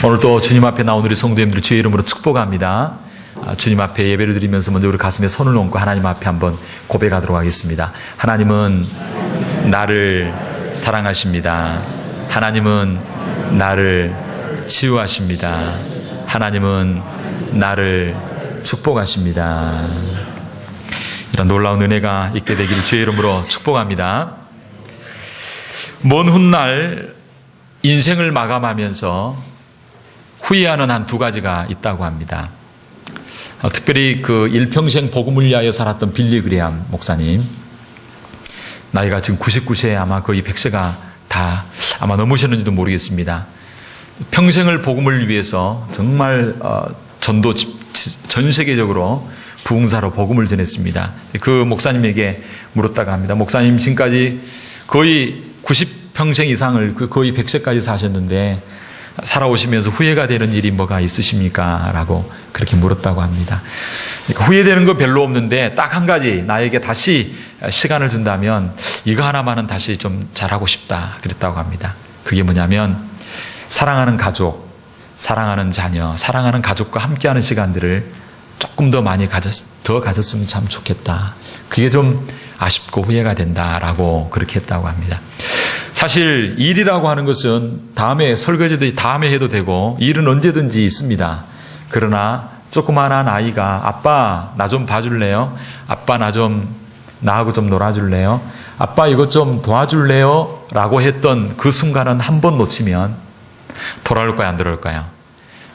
오늘 또 주님 앞에 나온 우리 성도님들 주의 이름으로 축복합니다. 주님 앞에 예배를 드리면서 먼저 우리 가슴에 손을 얹고 하나님 앞에 한번 고백하도록 하겠습니다. 하나님은 나를 사랑하십니다. 하나님은 나를 치유하십니다. 하나님은 나를 축복하십니다. 이런 놀라운 은혜가 있게 되기를 주의 이름으로 축복합니다. 먼 훗날 인생을 마감하면서 후회하는 한 두 가지가 있다고 합니다. 특별히 그 일평생 복음을 위하여 살았던 빌리 그레이엄 목사님, 나이가 지금 99세, 아마 거의 100세가 다 아마 넘으셨는지도 모르겠습니다. 평생을 복음을 위해서 정말 전도 전 세계적으로 부흥사로 복음을 전했습니다. 그 목사님에게 물었다가 합니다. 목사님 지금까지 거의 90평생 이상을 거의 100세까지 사셨는데 살아오시면서 후회가 되는 일이 뭐가 있으십니까? 라고 그렇게 물었다고 합니다. 그러니까 후회되는 거 별로 없는데 딱 한 가지, 나에게 다시 시간을 준다면 이거 하나만은 다시 좀 잘하고 싶다 그랬다고 합니다. 그게 뭐냐면 사랑하는 가족, 사랑하는 자녀, 사랑하는 가족과 함께하는 시간들을 조금 더 많이 가졌으면 참 좋겠다. 그게 좀 아쉽고 후회가 된다라고 그렇게 했다고 합니다. 사실 일이라고 하는 것은 다음에 설거지도 다음에 해도 되고 일은 언제든지 있습니다. 그러나 조그마한 아이가 아빠 나 좀 봐줄래요? 아빠 나하고 좀 놀아줄래요? 아빠 이것 좀 도와줄래요? 라고 했던 그 순간은 한 번 놓치면 돌아올까요? 안 돌아올까요?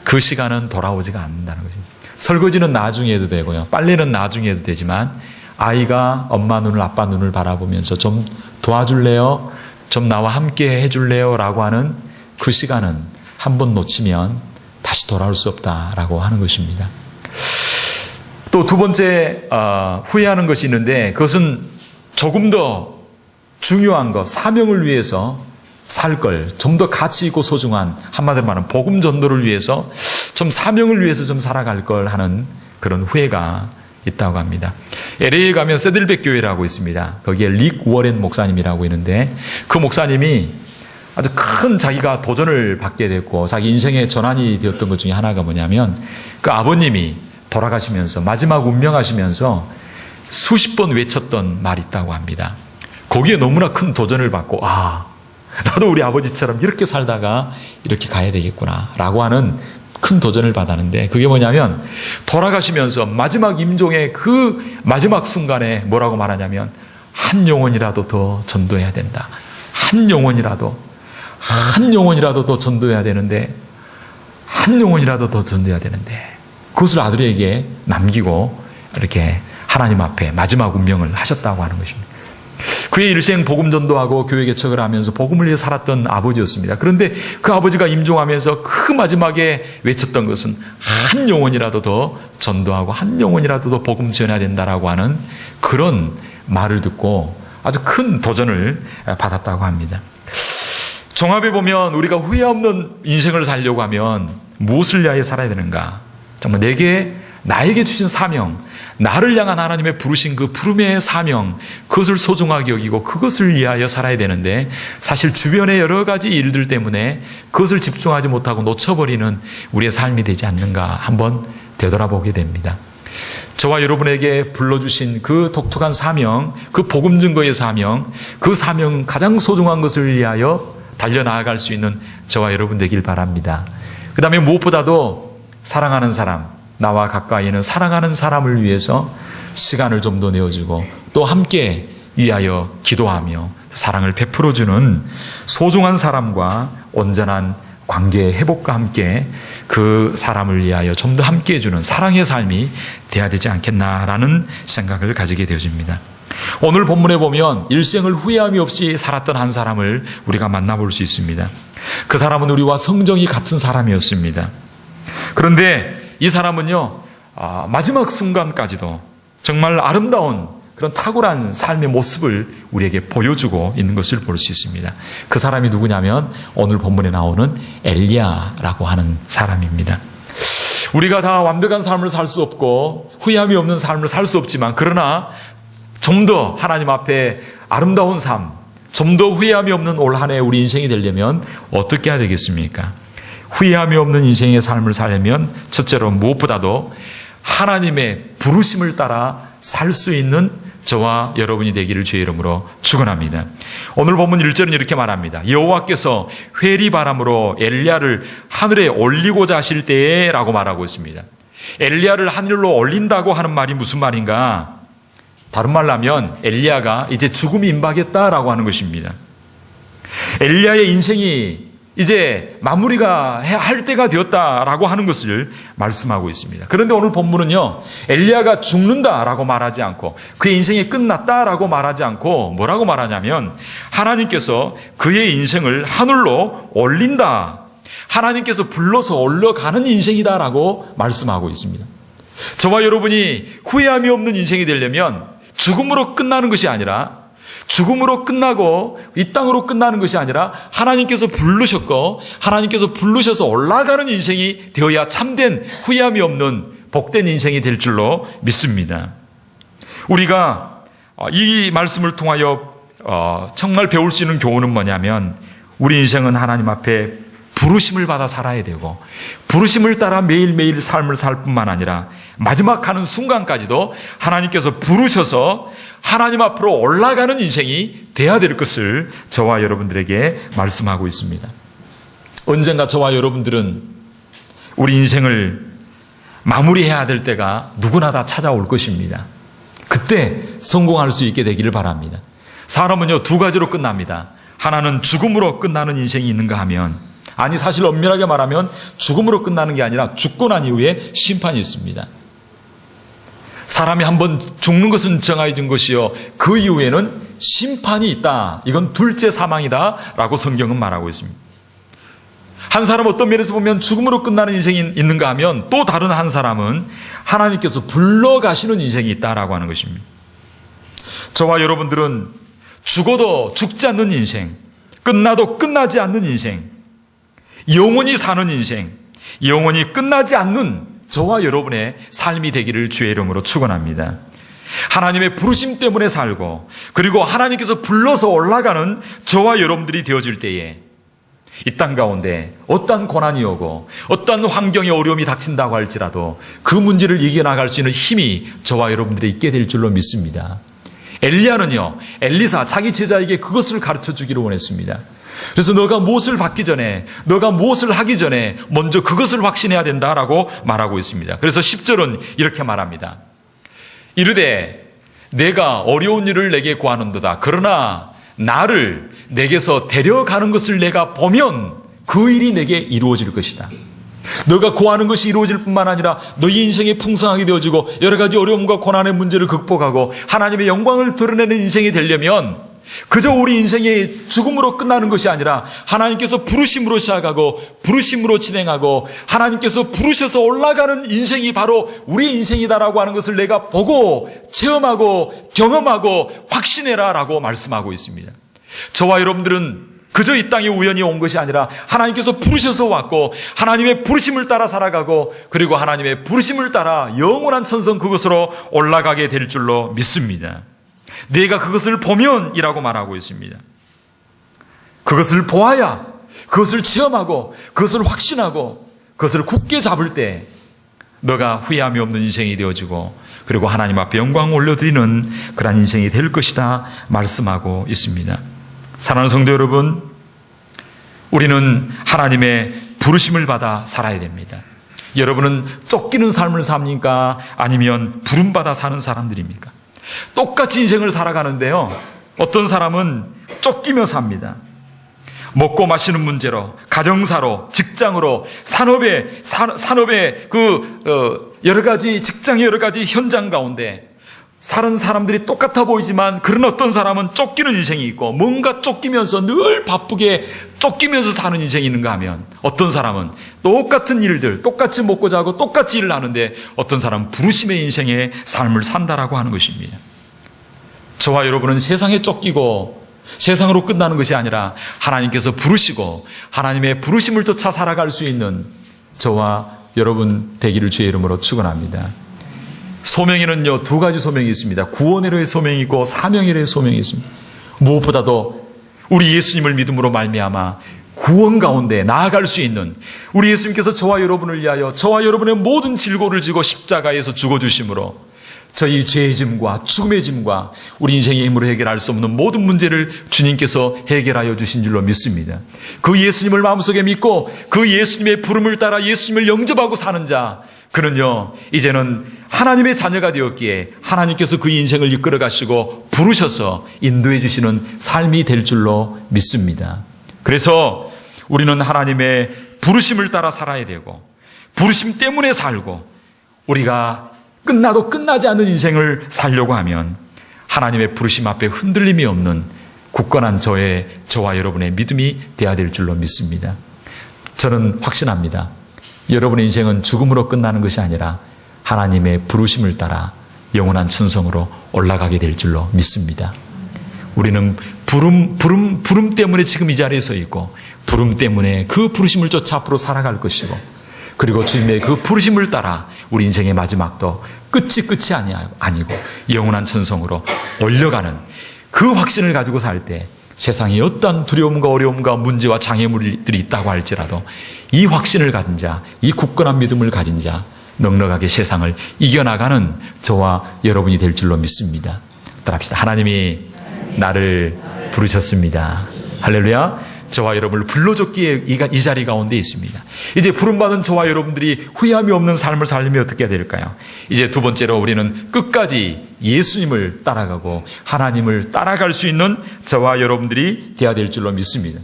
그 시간은 돌아오지가 않는다는 거죠. 설거지는 나중에 해도 되고요. 빨래는 나중에 해도 되지만 아이가 엄마 눈을 아빠 눈을 바라보면서 좀 도와줄래요? 좀 나와 함께 해줄래요? 라고 하는 그 시간은 한 번 놓치면 다시 돌아올 수 없다라고 하는 것입니다. 또 두 번째 후회하는 것이 있는데 그것은 조금 더 중요한 것, 사명을 위해서 살 걸, 좀 더 가치 있고 소중한, 한마디로 말하면 복음 전도를 위해서 좀 사명을 위해서 좀 살아갈 걸 하는 그런 후회가 있다고 합니다. LA에 가면 세들백 교회라고 있습니다. 거기에 릭 워렌 목사님이라고 있는데 그 목사님이 아주 큰 자기가 도전을 받게 됐고 자기 인생의 전환이 되었던 것 중에 하나가 뭐냐면 그 아버님이 돌아가시면서 마지막 운명하시면서 수십 번 외쳤던 말이 있다고 합니다. 거기에 너무나 큰 도전을 받고 나도 우리 아버지처럼 이렇게 살다가 이렇게 가야 되겠구나 라고 하는 큰 도전을 받았는데 그게 뭐냐면 돌아가시면서 마지막 임종의 그 마지막 순간에 뭐라고 말하냐면 한 영혼이라도 더 전도해야 된다. 한 영혼이라도 더 전도해야 되는데 그것을 아들에게 남기고 이렇게 하나님 앞에 마지막 운명을 하셨다고 하는 것입니다. 그의 일생 복음 전도하고 교회 개척을 하면서 복음을 위해 살았던 아버지였습니다. 그런데 그 아버지가 임종하면서 그 마지막에 외쳤던 것은 한 영혼이라도 더 전도하고 한 영혼이라도 더 복음 전해야 된다라고 하는 그런 말을 듣고 아주 큰 도전을 받았다고 합니다. 종합해 보면 우리가 후회 없는 인생을 살려고 하면 무엇을 위하여 살아야 되는가? 정말 나에게 주신 사명, 나를 향한 하나님의 부르신 그 부름의 사명, 그것을 소중하게 여기고 그것을 위하여 살아야 되는데 사실 주변의 여러 가지 일들 때문에 그것을 집중하지 못하고 놓쳐버리는 우리의 삶이 되지 않는가 한번 되돌아보게 됩니다. 저와 여러분에게 불러주신 그 독특한 사명, 그 복음 증거의 사명, 그 사명 가장 소중한 것을 위하여 달려나아갈 수 있는 저와 여러분 되길 바랍니다. 그 다음에 무엇보다도 사랑하는 사람, 나와 가까이 있는 사랑하는 사람을 위해서 시간을 좀 더 내어주고 또 함께 위하여 기도하며 사랑을 베풀어주는 소중한 사람과 온전한 관계의 회복과 함께 그 사람을 위하여 좀 더 함께 해주는 사랑의 삶이 돼야 되지 않겠나라는 생각을 가지게 되어집니다. 오늘 본문에 보면 일생을 후회함이 없이 살았던 한 사람을 우리가 만나볼 수 있습니다. 그 사람은 우리와 성정이 같은 사람이었습니다. 그런데 이 사람은요, 마지막 순간까지도 정말 아름다운 그런 탁월한 삶의 모습을 우리에게 보여주고 있는 것을 볼 수 있습니다. 그 사람이 누구냐면 오늘 본문에 나오는 엘리야라고 하는 사람입니다. 우리가 다 완벽한 삶을 살 수 없고 후회함이 없는 삶을 살 수 없지만 그러나 좀 더 하나님 앞에 아름다운 삶, 좀 더 후회함이 없는 올 한 해 우리 인생이 되려면 어떻게 해야 되겠습니까? 후회함이 없는 인생의 삶을 살려면 첫째로 무엇보다도 하나님의 부르심을 따라 살 수 있는 저와 여러분이 되기를 주의 이름으로 축원합니다. 오늘 본문 1절은 이렇게 말합니다. 여호와께서 회리 바람으로 엘리야를 하늘에 올리고자 하실 때에 라고 말하고 있습니다. 엘리야를 하늘로 올린다고 하는 말이 무슨 말인가? 다른 말로 하면 엘리야가 이제 죽음이 임박했다라고 하는 것입니다. 엘리야의 인생이 이제 마무리가 할 때가 되었다라고 하는 것을 말씀하고 있습니다. 그런데 오늘 본문은요, 엘리야가 죽는다라고 말하지 않고 그의 인생이 끝났다라고 말하지 않고 뭐라고 말하냐면 하나님께서 그의 인생을 하늘로 올린다, 하나님께서 불러서 올려가는 인생이다라고 말씀하고 있습니다. 저와 여러분이 후회함이 없는 인생이 되려면 죽음으로 끝나는 것이 아니라, 죽음으로 끝나고 이 땅으로 끝나는 것이 아니라 하나님께서 부르셨고 하나님께서 부르셔서 올라가는 인생이 되어야 참된 후회함이 없는 복된 인생이 될 줄로 믿습니다. 우리가 이 말씀을 통하여 정말 배울 수 있는 교훈은 뭐냐면, 우리 인생은 하나님 앞에 부르심을 받아 살아야 되고 부르심을 따라 매일매일 삶을 살 뿐만 아니라 마지막 가는 순간까지도 하나님께서 부르셔서 하나님 앞으로 올라가는 인생이 돼야 될 것을 저와 여러분들에게 말씀하고 있습니다. 언젠가 저와 여러분들은 우리 인생을 마무리해야 될 때가 누구나 다 찾아올 것입니다. 그때 성공할 수 있게 되기를 바랍니다. 사람은요, 두 가지로 끝납니다. 하나는 죽음으로 끝나는 인생이 있는가 하면, 아니 사실 엄밀하게 말하면 죽음으로 끝나는 게 아니라 죽고 난 이후에 심판이 있습니다. 사람이 한번 죽는 것은 정해진 것이요, 그 이후에는 심판이 있다. 이건 둘째 사망이다 라고 성경은 말하고 있습니다. 한 사람 어떤 면에서 보면 죽음으로 끝나는 인생이 있는가 하면, 또 다른 한 사람은 하나님께서 불러가시는 인생이 있다라고 하는 것입니다. 저와 여러분들은 죽어도 죽지 않는 인생, 끝나도 끝나지 않는 인생, 영원히 사는 인생, 영원히 끝나지 않는 저와 여러분의 삶이 되기를 주의 이름으로 축원합니다. 하나님의 부르심 때문에 살고 그리고 하나님께서 불러서 올라가는 저와 여러분들이 되어질 때에 이 땅 가운데 어떠한 고난이 오고 어떠한 환경의 어려움이 닥친다고 할지라도 그 문제를 이겨나갈 수 있는 힘이 저와 여러분들이 있게 될 줄로 믿습니다. 엘리야는요, 엘리사 자기 제자에게 그것을 가르쳐 주기를 원했습니다. 그래서 너가 무엇을 받기 전에, 너가 무엇을 하기 전에 먼저 그것을 확신해야 된다라고 말하고 있습니다. 그래서 10절은 이렇게 말합니다. 이르되 내가 어려운 일을 내게 구하는도다. 그러나 나를 내게서 데려가는 것을 내가 보면 그 일이 내게 이루어질 것이다. 너가 구하는 것이 이루어질 뿐만 아니라 너희 인생이 풍성하게 되어지고 여러 가지 어려움과 고난의 문제를 극복하고 하나님의 영광을 드러내는 인생이 되려면 그저 우리 인생이 죽음으로 끝나는 것이 아니라 하나님께서 부르심으로 시작하고 부르심으로 진행하고 하나님께서 부르셔서 올라가는 인생이 바로 우리 인생이다라고 하는 것을 내가 보고 체험하고 경험하고 확신해라 라고 말씀하고 있습니다. 저와 여러분들은 그저 이 땅에 우연히 온 것이 아니라 하나님께서 부르셔서 왔고 하나님의 부르심을 따라 살아가고 그리고 하나님의 부르심을 따라 영원한 천성 그곳으로 올라가게 될 줄로 믿습니다. 내가 그것을 보면이라고 말하고 있습니다. 그것을 보아야 그것을 체험하고 그것을 확신하고 그것을 굳게 잡을 때 너가 후회함이 없는 인생이 되어지고 그리고 하나님 앞에 영광을 올려드리는 그런 인생이 될 것이다 말씀하고 있습니다. 사랑하는 성도 여러분, 우리는 하나님의 부르심을 받아 살아야 됩니다. 여러분은 쫓기는 삶을 삽니까? 아니면 부름받아 사는 사람들입니까? 똑같이 인생을 살아가는데요, 어떤 사람은 쫓기며 삽니다. 먹고 마시는 문제로, 가정사로, 직장으로, 산업의 여러 가지 직장의 여러 가지 현장 가운데 사는 사람들이 똑같아 보이지만 그런 어떤 사람은 쫓기는 인생이 있고 뭔가 쫓기면서 늘 바쁘게 쫓기면서 사는 인생이 있는가 하면 어떤 사람은 똑같은 일들, 똑같이 먹고 자고 똑같이 일을 하는데 어떤 사람은 부르심의 인생의 삶을 산다라고 하는 것입니다. 저와 여러분은 세상에 쫓기고 세상으로 끝나는 것이 아니라 하나님께서 부르시고 하나님의 부르심을 쫓아 살아갈 수 있는 저와 여러분 되기를 주의 이름으로 축원합니다. 소명에는요, 두 가지 소명이 있습니다. 구원으로의 소명이 있고 사명으로의 소명이 있습니다. 무엇보다도 우리 예수님을 믿음으로 말미암아 구원 가운데 나아갈 수 있는 우리 예수님께서 저와 여러분을 위하여 저와 여러분의 모든 질고를 지고 십자가에서 죽어주심으로 저희 죄의 짐과 죽음의 짐과 우리 인생의 힘으로 해결할 수 없는 모든 문제를 주님께서 해결하여 주신 줄로 믿습니다. 그 예수님을 마음속에 믿고 그 예수님의 부름을 따라 예수님을 영접하고 사는 자, 그는요 이제는 하나님의 자녀가 되었기에 하나님께서 그 인생을 이끌어 가시고 부르셔서 인도해 주시는 삶이 될 줄로 믿습니다. 그래서 우리는 하나님의 부르심을 따라 살아야 되고 부르심 때문에 살고 우리가 끝나도 끝나지 않는 인생을 살려고 하면 하나님의 부르심 앞에 흔들림이 없는 굳건한 저와 여러분의 믿음이 되어야 될 줄로 믿습니다. 저는 확신합니다. 여러분의 인생은 죽음으로 끝나는 것이 아니라 하나님의 부르심을 따라 영원한 천성으로 올라가게 될 줄로 믿습니다. 우리는 부름 때문에 지금 이 자리에 서 있고 부름 때문에 그 부르심을 쫓아 앞으로 살아갈 것이고 그리고 주님의 그 부르심을 따라 우리 인생의 마지막도 끝이 아니고 영원한 천성으로 올려가는 그 확신을 가지고 살 때 세상에 어떤 두려움과 어려움과 문제와 장애물들이 있다고 할지라도 이 확신을 가진 자, 이 굳건한 믿음을 가진 자, 넉넉하게 세상을 이겨나가는 저와 여러분이 될 줄로 믿습니다. 따라합시다. 하나님이 나를 부르셨습니다. 할렐루야. 저와 여러분을 불러줬기에 이 자리 가운데 있습니다. 이제 부름받은 저와 여러분들이 후회함이 없는 삶을 살려면 어떻게 해야 될까요? 이제 두 번째로 우리는 끝까지 예수님을 따라가고 하나님을 따라갈 수 있는 저와 여러분들이 되어야 될 줄로 믿습니다.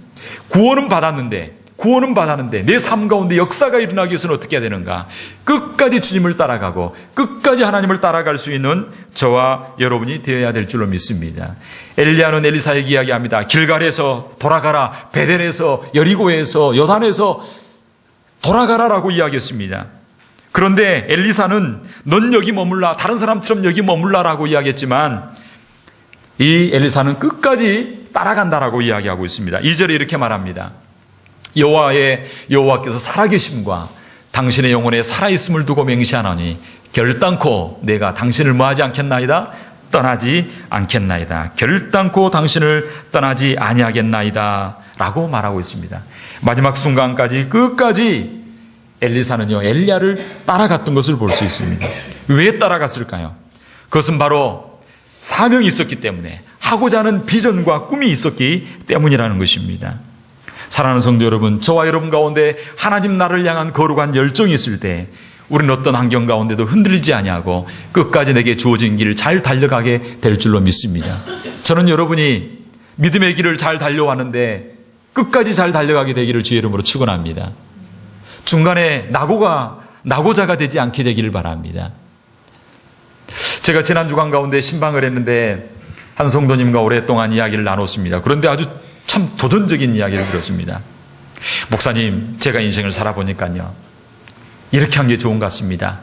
구원은 받았는데 내 삶 가운데 역사가 일어나기 위해서는 어떻게 해야 되는가? 끝까지 주님을 따라가고 끝까지 하나님을 따라갈 수 있는 저와 여러분이 되어야 될 줄로 믿습니다. 엘리야는 엘리사에게 이야기합니다. 길갈에서 돌아가라, 베델에서, 여리고에서, 요단에서 돌아가라라고 이야기했습니다. 그런데 엘리사는 넌 여기 머물라, 다른 사람처럼 여기 머물라라고 이야기했지만 이 엘리사는 끝까지 따라간다라고 이야기하고 있습니다. 2절에 이렇게 말합니다. 여호와께서 살아계심과 당신의 영혼에 살아있음을 두고 맹세하노니 결단코 내가 당신을 뭐하지 않겠나이다? 떠나지 않겠나이다. 결단코 당신을 떠나지 아니하겠나이다 라고 말하고 있습니다. 마지막 순간까지 끝까지 엘리사는요 엘리야를 따라갔던 것을 볼 수 있습니다. 왜 따라갔을까요? 그것은 바로 사명이 있었기 때문에, 하고자 하는 비전과 꿈이 있었기 때문이라는 것입니다. 사랑하는 성도 여러분, 저와 여러분 가운데 하나님 나를 향한 거룩한 열정이 있을 때 우리는 어떤 환경 가운데도 흔들리지 아니하고 끝까지 내게 주어진 길을 잘 달려가게 될 줄로 믿습니다. 저는 여러분이 믿음의 길을 잘 달려왔는데 끝까지 잘 달려가게 되기를 주의 이름으로 축원합니다. 중간에 낙오자가 되지 않게 되기를 바랍니다. 제가 지난 주간 가운데 신방을 했는데 한 성도님과 오랫동안 이야기를 나눴습니다. 그런데 아주 참 도전적인 이야기를 들었습니다. 목사님, 제가 인생을 살아보니까요 이렇게 한 게 좋은 것 같습니다.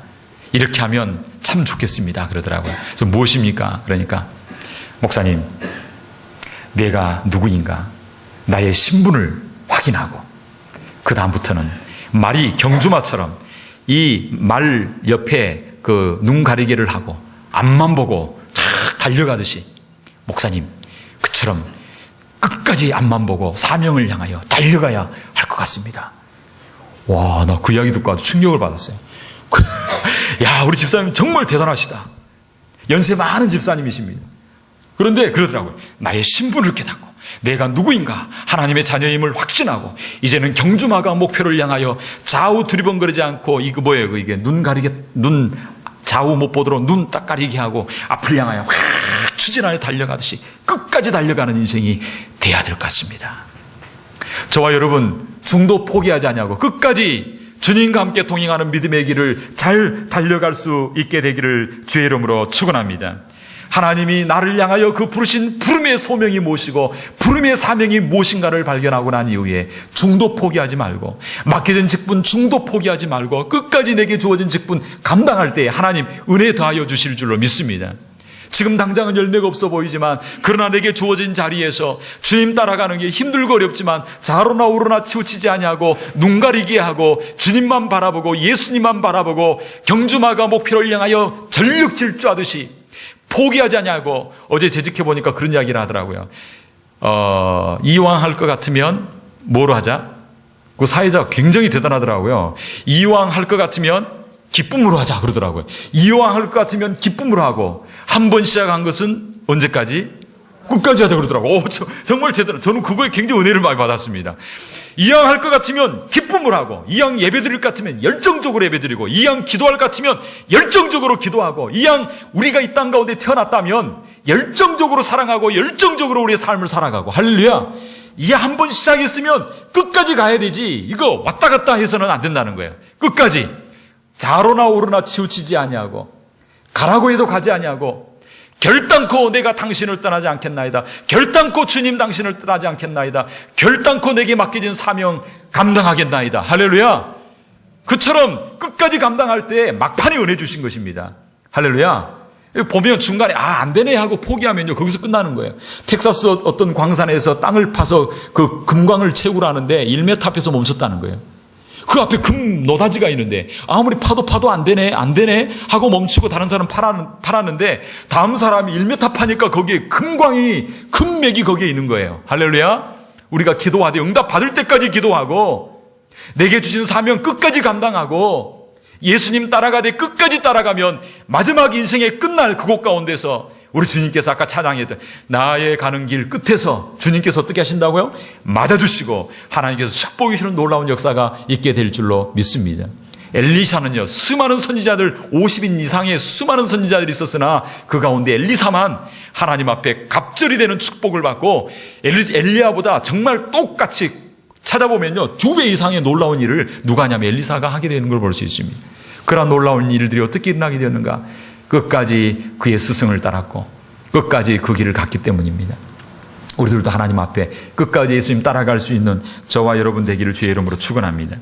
이렇게 하면 참 좋겠습니다 그러더라고요. 그래서 무엇입니까? 그러니까 목사님, 내가 누구인가 나의 신분을 확인하고 그 다음부터는 말이 경주마처럼 이 말 옆에 그 눈 가리개를 하고 앞만 보고 쫙 달려가듯이 목사님 그처럼 끝까지 앞만 보고 사명을 향하여 달려가야 할 것 같습니다. 와, 나 그 이야기 듣고 아주 충격을 받았어요. 야, 우리 집사님 정말 대단하시다. 연세 많은 집사님이십니다. 그런데 그러더라고요. 나의 신분을 깨닫고 내가 누구인가 하나님의 자녀임을 확신하고 이제는 경주마가 목표를 향하여 좌우 두리번거리지 않고 이거 뭐예요? 이게 눈 좌우 못 보도록 눈 딱 가리게 하고 앞을 향하여 확 추진하여 달려가듯이 끝까지 달려가는 인생이 돼야 될 것 같습니다. 저와 여러분 중도 포기하지 않냐고 끝까지 주님과 함께 동행하는 믿음의 길을 잘 달려갈 수 있게 되기를 주의 이름으로 축원합니다. 하나님이 나를 향하여 그 부르신 부름의 소명이 무엇이고 부름의 사명이 무엇인가를 발견하고 난 이후에 중도 포기하지 말고 맡겨진 직분 중도 포기하지 말고 끝까지 내게 주어진 직분 감당할 때 하나님 은혜 더하여 주실 줄로 믿습니다. 지금 당장은 열매가 없어 보이지만 그러나 내게 주어진 자리에서 주님 따라가는 게 힘들고 어렵지만 좌로나 우로나 치우치지 아니하고 눈 가리게 하고 주님만 바라보고 예수님만 바라보고 경주마가 목표를 향하여 전력 질주하듯이 포기하지 않냐고 어제 재직해 보니까 그런 이야기를 하더라고요. 이왕 할 것 같으면 뭐로 하자? 그 사회자가 굉장히 대단하더라고요. 이왕 할 것 같으면 기쁨으로 하자 그러더라고요. 이왕 할 것 같으면 기쁨으로 하고, 한 번 시작한 것은 언제까지? 끝까지 하자 그러더라고요. 정말 대단해요. 저는 그거에 굉장히 은혜를 많이 받았습니다. 이왕 할 것 같으면 기쁨으로 하고, 이왕 예배 드릴 것 같으면 열정적으로 예배 드리고, 이왕 기도할 것 같으면 열정적으로 기도하고, 이왕 우리가 이 땅 가운데 태어났다면 열정적으로 사랑하고 열정적으로 우리의 삶을 살아가고. 할렐루야. 이게 한 번 시작했으면 끝까지 가야 되지, 이거 왔다 갔다 해서는 안 된다는 거예요. 끝까지 좌로나 우로나 치우치지 아니하고, 가라고 해도 가지 아니하고, 결단코 내가 당신을 떠나지 않겠나이다. 결단코 주님 당신을 떠나지 않겠나이다. 결단코 내게 맡겨진 사명 감당하겠나이다. 할렐루야. 그처럼 끝까지 감당할 때 막판에 은혜 주신 것입니다. 할렐루야. 보면 중간에 안 되네 하고 포기하면요, 거기서 끝나는 거예요. 텍사스 어떤 광산에서 땅을 파서 그 금광을 채우라는데 1m 앞에서 멈췄다는 거예요. 그 앞에 금 노다지가 있는데 아무리 파도 안 되네 하고 멈추고 다른 사람 팔았는데, 다음 사람이 1m 파니까 거기에 금맥이 거기에 있는 거예요. 할렐루야. 우리가 기도하되 응답 받을 때까지 기도하고, 내게 주신 사명 끝까지 감당하고, 예수님 따라가되 끝까지 따라가면 마지막 인생의 끝날 그곳 가운데서 우리 주님께서 아까 찬양했던 나의 가는 길 끝에서 주님께서 어떻게 하신다고요? 맞아주시고 하나님께서 축복해 주시는 놀라운 역사가 있게 될 줄로 믿습니다. 엘리샤는요, 수많은 선지자들, 50인 이상의 수많은 선지자들이 있었으나 그 가운데 엘리사만 하나님 앞에 갑절이 되는 축복을 받고, 엘리야보다 정말 똑같이 찾아보면요, 2배 이상의 놀라운 일을 누가 하냐면 엘리사가 하게 되는 걸 볼 수 있습니다. 그러한 놀라운 일들이 어떻게 일어나게 되었는가? 끝까지 그의 스승을 따랐고 끝까지 그 길을 갔기 때문입니다. 우리들도 하나님 앞에 끝까지 예수님 따라갈 수 있는 저와 여러분 되기를 주의 이름으로 축원합니다.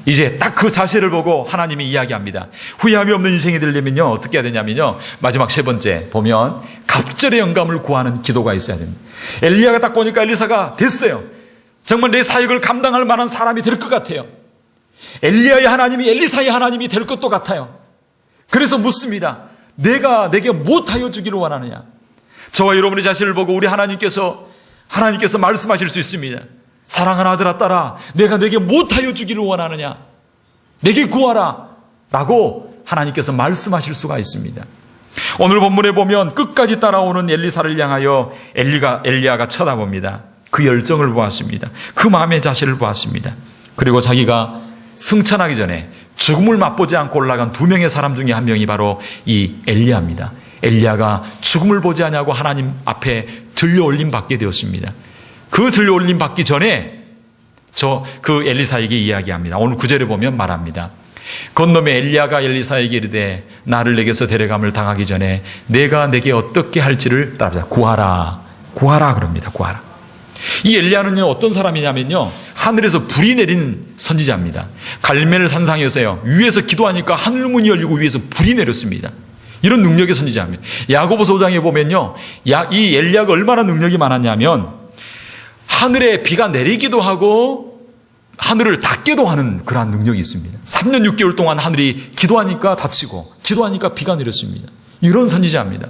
이제 딱 그 자세를 보고 하나님이 이야기합니다. 후회함이 없는 인생이 되려면요, 어떻게 해야 되냐면요, 마지막 3번째 보면 갑절의 영감을 구하는 기도가 있어야 됩니다. 엘리야가 딱 보니까 엘리사가 됐어요. 정말 내 사역을 감당할 만한 사람이 될 것 같아요. 엘리야의 하나님이 엘리사의 하나님이 될 것도 같아요. 그래서 묻습니다. 내가 내게 못하여 주기를 원하느냐? 저와 여러분의 자신을 보고 우리 하나님께서 말씀하실 수 있습니다. 사랑하는 아들아 딸아, 내가 내게 못하여 주기를 원하느냐? 내게 구하라 라고 하나님께서 말씀하실 수가 있습니다. 오늘 본문에 보면 끝까지 따라오는 엘리사를 향하여 엘리야가 쳐다봅니다. 그 열정을 보았습니다. 그 마음의 자세를 보았습니다. 그리고 자기가 승천하기 전에 죽음을 맛보지 않고 올라간 2명의 사람 중에 한 명이 바로 이 엘리야입니다. 엘리야가 죽음을 보지 않냐고 하나님 앞에 들려올림 받게 되었습니다. 그 들려올림 받기 전에 그 엘리사에게 이야기합니다. 오늘 9절에 보면 말합니다. 건너매 엘리야가 엘리사에게 이르되 나를 내게서 데려감을 당하기 전에 내가 내게 어떻게 할지를 따라보자. 구하라 그럽니다. 구하라. 이 엘리야는요, 어떤 사람이냐면요, 하늘에서 불이 내린 선지자입니다. 갈멜 산상에서요, 위에서 기도하니까 하늘문이 열리고 위에서 불이 내렸습니다. 이런 능력의 선지자입니다. 야고보서 5장에 보면요, 이 엘리야가 얼마나 능력이 많았냐면 하늘에 비가 내리기도 하고 하늘을 닫기도 하는 그러한 능력이 있습니다. 3년 6개월 동안 하늘이 기도하니까 닫히고 기도하니까 비가 내렸습니다. 이런 선지자입니다.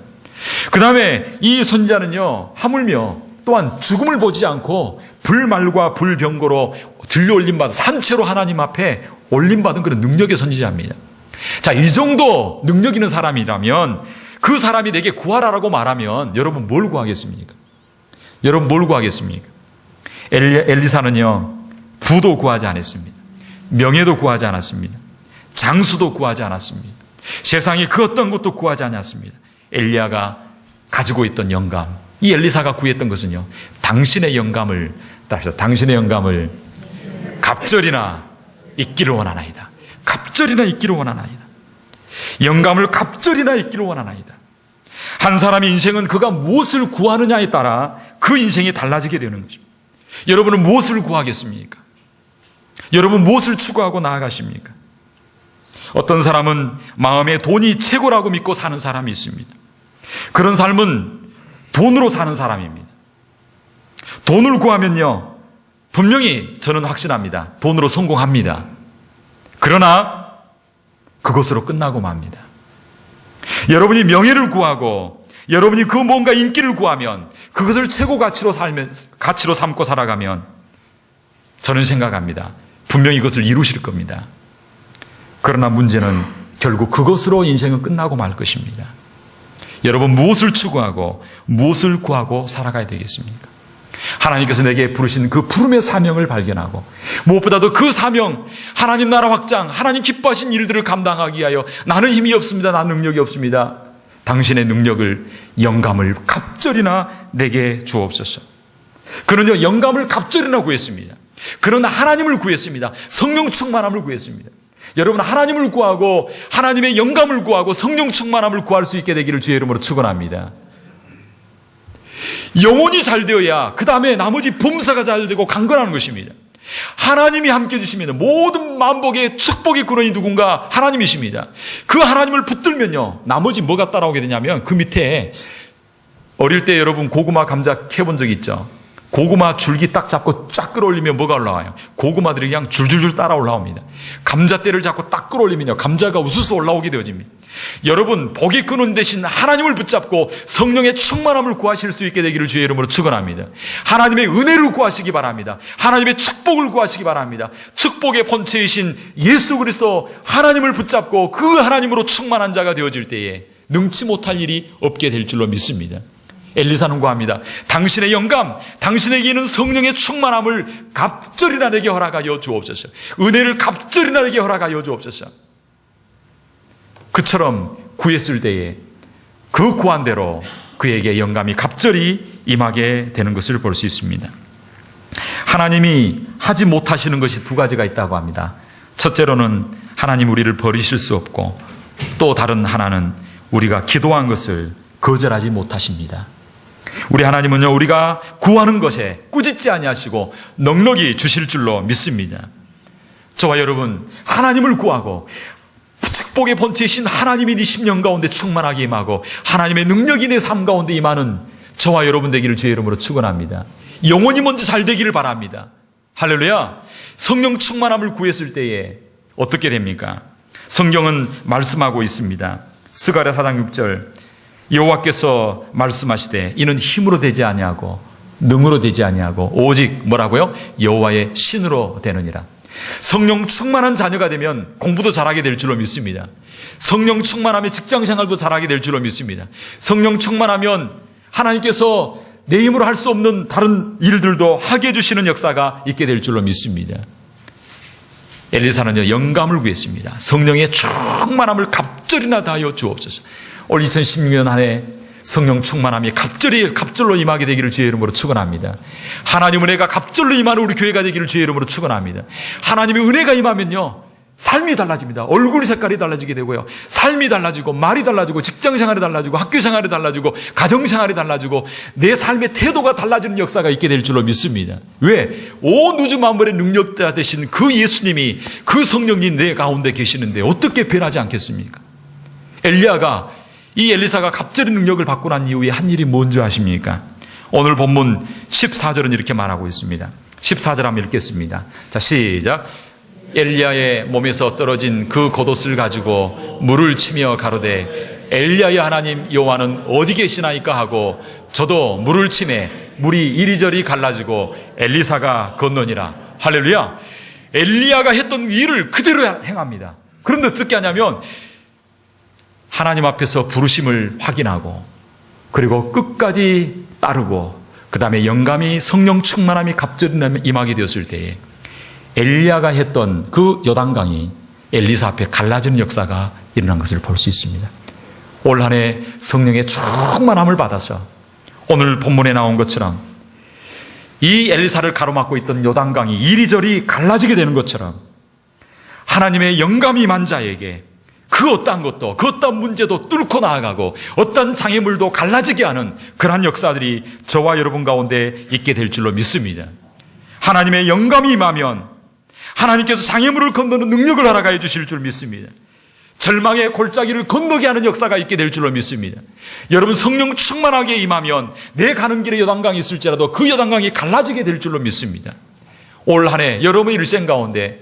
그 다음에 이 선지자는요, 하물며 또한 죽음을 보지 않고 불말과 불병거로 들려올림받은 산채로 하나님 앞에 올림받은 그런 능력의 선지자입니다. 자, 이 정도 능력 있는 사람이라면 그 사람이 내게 구하라라고 말하면 여러분 뭘 구하겠습니까? 여러분 뭘 구하겠습니까? 엘리사는요, 부도 구하지 않았습니다. 명예도 구하지 않았습니다. 장수도 구하지 않았습니다. 세상에 그 어떤 것도 구하지 않았습니다. 엘리야가 가지고 있던 영감, 이 엘리사가 구했던 것은요, 당신의 영감을 갑절이나 있기를 원하나이다. 갑절이나 있기를 원하나이다. 영감을 갑절이나 있기를 원하나이다. 한 사람의 인생은 그가 무엇을 구하느냐에 따라 그 인생이 달라지게 되는 것입니다. 여러분은 무엇을 구하겠습니까? 여러분 무엇을 추구하고 나아가십니까? 어떤 사람은 마음에 돈이 최고라고 믿고 사는 사람이 있습니다. 그런 삶은 돈으로 사는 사람입니다. 돈을 구하면요, 분명히 저는 확신합니다. 돈으로 성공합니다. 그러나 그것으로 끝나고 맙니다. 여러분이 명예를 구하고 여러분이 그 뭔가 인기를 구하면 그것을 최고 가치로 삼고 살아가면 저는 생각합니다. 분명히 이것을 이루실 겁니다. 그러나 문제는 결국 그것으로 인생은 끝나고 말 것입니다. 여러분, 무엇을 추구하고 무엇을 구하고 살아가야 되겠습니까? 하나님께서 내게 부르신 그 부름의 사명을 발견하고 무엇보다도 그 사명, 하나님 나라 확장, 하나님 기뻐하신 일들을 감당하기 위하여 나는 힘이 없습니다. 나는 능력이 없습니다. 당신의 능력을, 영감을 갑절이나 내게 주옵소서. 그는요, 영감을 갑절이나 구했습니다. 그는 하나님을 구했습니다. 성령 충만함을 구했습니다. 여러분, 하나님을 구하고 하나님의 영감을 구하고 성령 충만함을 구할 수 있게 되기를 주의 이름으로 축원합니다. 영혼이 잘 되어야 그 다음에 나머지 범사가 잘 되고 강건하는 것입니다. 하나님이 함께 해주시면 모든 만복의 축복의 근원이 누군가 하나님이십니다. 그 하나님을 붙들면요, 나머지 뭐가 따라오게 되냐면 그 밑에 어릴 때 여러분 고구마 감자 캐본 적 있죠? 고구마 줄기 딱 잡고 쫙 끌어올리면 뭐가 올라와요? 고구마들이 그냥 줄줄줄 따라 올라옵니다. 감자대를 잡고 딱 끌어올리면요, 감자가 우수수 올라오게 되어집니다. 여러분, 복이 끄는 대신 하나님을 붙잡고 성령의 충만함을 구하실 수 있게 되기를 주의 이름으로 축원합니다. 하나님의 은혜를 구하시기 바랍니다. 하나님의 축복을 구하시기 바랍니다. 축복의 본체이신 예수 그리스도 하나님을 붙잡고 그 하나님으로 충만한 자가 되어질 때에 능치 못할 일이 없게 될 줄로 믿습니다. 엘리사는 구합니다. 당신의 영감, 당신에게 있는 성령의 충만함을 갑절이나 내게 허락하여 주옵소서. 은혜를 갑절이나 내게 허락하여 주옵소서. 그처럼 구했을 때에 그 구한 대로 그에게 영감이 갑절이 임하게 되는 것을 볼 수 있습니다. 하나님이 하지 못하시는 것이 두 가지가 있다고 합니다. 첫째로는 하나님 우리를 버리실 수 없고, 또 다른 하나는 우리가 기도한 것을 거절하지 못하십니다. 우리 하나님은요, 우리가 구하는 것에 꾸짖지 아니하시고 넉넉히 주실 줄로 믿습니다. 저와 여러분, 하나님을 구하고 축복의 본체이신 하나님이 네 심령 가운데 충만하게 임하고 하나님의 능력이 내 삶 가운데 임하는 저와 여러분 되기를 주의 이름으로 축원합니다. 영혼이 먼저 잘 되기를 바랍니다. 할렐루야. 성령 충만함을 구했을 때에 어떻게 됩니까? 성경은 말씀하고 있습니다. 스가랴 4장 6절, 여호와께서 말씀하시되 이는 힘으로 되지 아니하고 능으로 되지 아니하고 오직 뭐라고요? 여호와의 신으로 되느니라. 성령 충만한 자녀가 되면 공부도 잘하게 될 줄로 믿습니다. 성령 충만하면 직장생활도 잘하게 될 줄로 믿습니다. 성령 충만하면 하나님께서 내 힘으로 할 수 없는 다른 일들도 하게 해주시는 역사가 있게 될 줄로 믿습니다. 엘리사는요, 영감을 구했습니다. 성령의 충만함을 갑절이나 다하여 주옵소서. 올 2016년 한 해 성령 충만함이 갑절로 임하게 되기를 주의 이름으로 축원합니다. 하나님 은혜가 갑절로 임하는 우리 교회가 되기를 주의 이름으로 축원합니다. 하나님의 은혜가 임하면요, 삶이 달라집니다. 얼굴 색깔이 달라지게 되고요, 삶이 달라지고 말이 달라지고 직장생활이 달라지고 학교생활이 달라지고 가정생활이 달라지고 내 삶의 태도가 달라지는 역사가 있게 될 줄로 믿습니다. 왜? 온 우주 만물의 능력자 되신 그 예수님이, 그 성령님 내 가운데 계시는데 어떻게 변하지 않겠습니까? 이 엘리사가 갑절의 능력을 받고 난 이후에 한 일이 뭔지 아십니까? 오늘 본문 14절은 이렇게 말하고 있습니다. 14절 한번 읽겠습니다. 자, 시작. 엘리야의 몸에서 떨어진 그 겉옷을 가지고 물을 치며 가로되 엘리야의 하나님 여호와는 어디 계시나이까 하고 저도 물을 치매 물이 이리저리 갈라지고 엘리사가 건너니라. 할렐루야. 엘리야가 했던 일을 그대로 행합니다. 그런데 어떻게 하냐면 하나님 앞에서 부르심을 확인하고 그리고 끝까지 따르고 그 다음에 영감이 성령 충만함이 갑절이 임하게 되었을 때에 엘리야가 했던 그 요단강이 엘리사 앞에 갈라지는 역사가 일어난 것을 볼 수 있습니다. 올 한 해 성령의 충만함을 받아서 오늘 본문에 나온 것처럼 이 엘리사를 가로막고 있던 요단강이 이리저리 갈라지게 되는 것처럼 하나님의 영감이 임한 자에게 그 어떠한 것도, 그 어떠한 문제도 뚫고 나아가고 어떠한 장애물도 갈라지게 하는 그러한 역사들이 저와 여러분 가운데 있게 될 줄로 믿습니다. 하나님의 영감이 임하면 하나님께서 장애물을 건너는 능력을 허락하여 주실 줄 믿습니다. 절망의 골짜기를 건너게 하는 역사가 있게 될 줄로 믿습니다. 여러분, 성령 충만하게 임하면 내 가는 길에 요단강이 있을지라도 그 요단강이 갈라지게 될 줄로 믿습니다. 올 한 해 여러분의 일생 가운데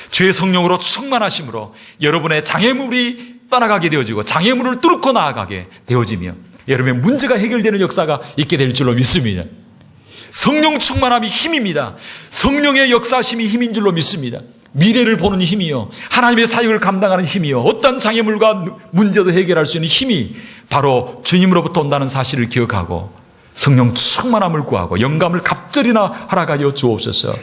주의 성령으로 충만하심으로 여러분의 장애물이 떠나가게 되어지고 장애물을 뚫고 나아가게 되어지며 여러분의 문제가 해결되는 역사가 있게 될 줄로 믿습니다. 성령 충만함이 힘입니다. 성령의 역사심이 힘인 줄로 믿습니다. 미래를 보는 힘이요, 하나님의 사역을 감당하는 힘이요, 어떤 장애물과 문제도 해결할 수 있는 힘이 바로 주님으로부터 온다는 사실을 기억하고 성령 충만함을 구하고 영감을 갑절이나 허락하여 주옵소서.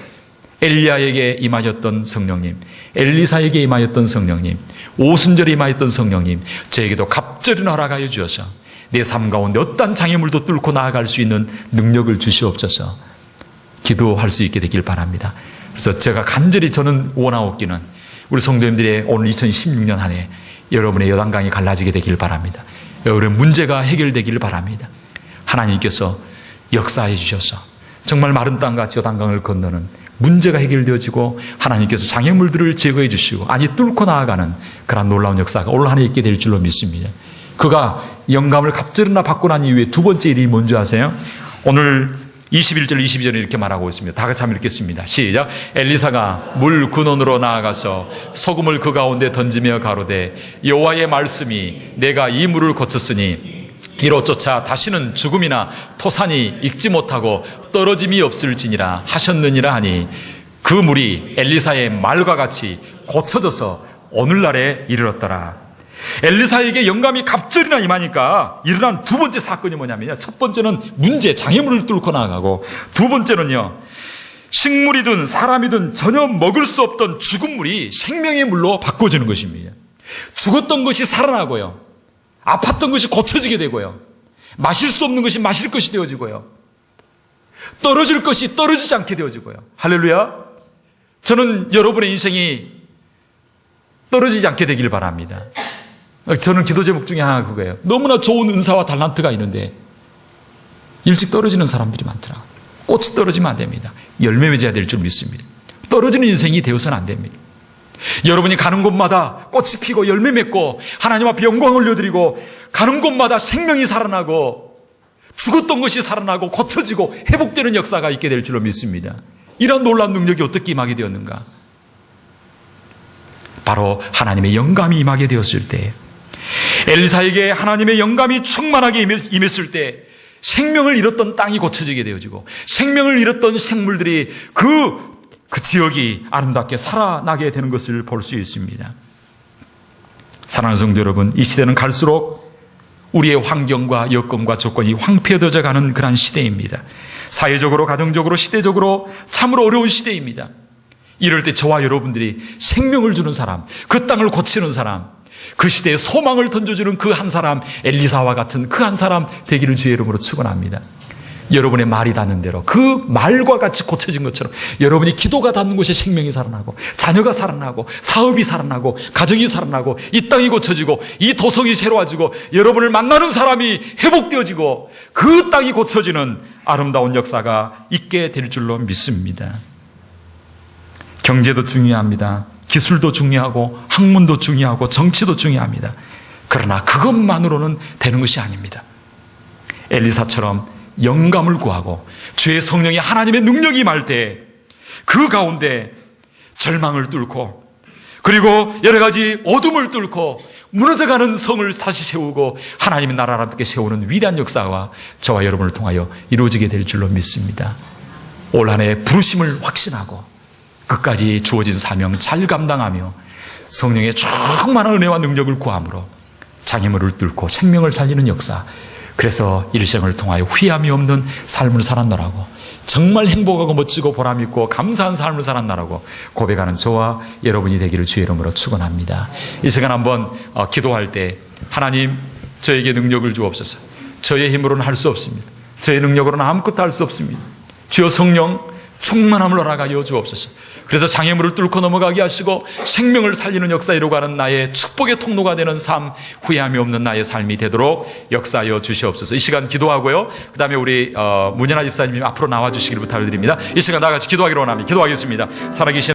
엘리야에게 임하였던 성령님, 엘리사에게 임하였던 성령님, 오순절에 임하였던 성령님, 저에게도 갑절이나 허락하여 주셔서 내 삶 가운데 어떤 장애물도 뚫고 나아갈 수 있는 능력을 주시옵소서. 기도할 수 있게 되길 바랍니다. 그래서 제가 간절히 저는 원하옵기는 우리 성도님들의 오늘 2016년 한 해 여러분의 요단강이 갈라지게 되길 바랍니다. 여러분의 문제가 해결되기를 바랍니다. 하나님께서 역사해 주셔서 정말 마른 땅같이 요단강을 건너는 문제가 해결되어지고 하나님께서 장애물들을 제거해 주시고 아니 뚫고 나아가는 그런 놀라운 역사가 올 한 해 있게 될 줄로 믿습니다. 그가 영감을 갑절이나 받고 난 이후에 두 번째 일이 뭔지 아세요? 오늘 21절 22절에 이렇게 말하고 있습니다. 다 같이 한번 읽겠습니다. 시작. 엘리사가 물 근원으로 나아가서 소금을 그 가운데 던지며 가로되 여호와의 말씀이 내가 이 물을 고쳤으니 이로 쫓아 다시는 죽음이나 토산이 익지 못하고 떨어짐이 없을지니라 하셨느니라 하니 그 물이 엘리사의 말과 같이 고쳐져서 오늘날에 이르렀더라. 엘리사에게 영감이 갑절이나 임하니까 일어난 두 번째 사건이 뭐냐면요, 첫 번째는 문제, 장애물을 뚫고 나아가고, 두 번째는요, 식물이든 사람이든 전혀 먹을 수 없던 죽은 물이 생명의 물로 바꿔지는 것입니다. 죽었던 것이 살아나고요, 아팠던 것이 고쳐지게 되고요, 마실 수 없는 것이 마실 것이 되어지고요, 떨어질 것이 떨어지지 않게 되어지고요. 할렐루야. 저는 여러분의 인생이 떨어지지 않게 되길 바랍니다. 저는 기도 제목 중에 하나가 그거예요. 너무나 좋은 은사와 달란트가 있는데 일찍 떨어지는 사람들이 많더라. 꽃이 떨어지면 안 됩니다. 열매 맺어야 될 줄 믿습니다. 떨어지는 인생이 되어서는 안 됩니다. 여러분이 가는 곳마다 꽃이 피고 열매 맺고 하나님 앞에 영광을 올려드리고 가는 곳마다 생명이 살아나고 죽었던 것이 살아나고 고쳐지고 회복되는 역사가 있게 될 줄로 믿습니다. 이런 놀라운 능력이 어떻게 임하게 되었는가? 바로 하나님의 영감이 임하게 되었을 때, 엘리사에게 하나님의 영감이 충만하게 임했을 때 생명을 잃었던 땅이 고쳐지게 되어지고 생명을 잃었던 생물들이 그 지역이 아름답게 살아나게 되는 것을 볼 수 있습니다. 사랑하는 성도 여러분, 이 시대는 갈수록 우리의 환경과 여건과 조건이 황폐해져 가는 그런 시대입니다. 사회적으로, 가정적으로, 시대적으로 참으로 어려운 시대입니다. 이럴 때 저와 여러분들이 생명을 주는 사람, 그 땅을 고치는 사람, 그 시대에 소망을 던져주는 그 한 사람, 엘리사와 같은 그 한 사람 되기를 주의 이름으로 축원합니다. 여러분의 말이 닿는 대로 그 말과 같이 고쳐진 것처럼 여러분이 기도가 닿는 곳에 생명이 살아나고 자녀가 살아나고 사업이 살아나고 가정이 살아나고 이 땅이 고쳐지고 이 도성이 새로워지고 여러분을 만나는 사람이 회복되어지고 그 땅이 고쳐지는 아름다운 역사가 있게 될 줄로 믿습니다. 경제도 중요합니다. 기술도 중요하고 학문도 중요하고 정치도 중요합니다. 그러나 그것만으로는 되는 것이 아닙니다. 엘리사처럼 영감을 구하고 주의 성령이 하나님의 능력이 임할 때 그 가운데 절망을 뚫고 그리고 여러 가지 어둠을 뚫고 무너져가는 성을 다시 세우고 하나님의 나라를 함께 세우는 위대한 역사와 저와 여러분을 통하여 이루어지게 될 줄로 믿습니다. 올 한 해 부르심을 확신하고 끝까지 주어진 사명 잘 감당하며 성령의 충만한 은혜와 능력을 구함으로 장애물을 뚫고 생명을 살리는 역사, 그래서 일생을 통하여 후회함이 없는 삶을 살았노라고, 정말 행복하고 멋지고 보람있고 감사한 삶을 살았노라고 고백하는 저와 여러분이 되기를 주의 이름으로 축원합니다. 이 시간 한번 기도할 때 하나님, 저에게 능력을 주옵소서. 저의 힘으로는 할 수 없습니다. 저의 능력으로는 아무것도 할 수 없습니다. 주여 성령 충만함을 허락하여 주옵소서. 그래서 장애물을 뚫고 넘어가게 하시고 생명을 살리는 역사 이루어가는 나의 축복의 통로가 되는 삶, 후회함이 없는 나의 삶이 되도록 역사하여 주시옵소서. 이 시간 기도하고요, 그 다음에 우리 문연아 집사님이 앞으로 나와주시기를 부탁드립니다. 이 시간 나같이 기도하기로 원합니다. 기도하겠습니다. 살아계신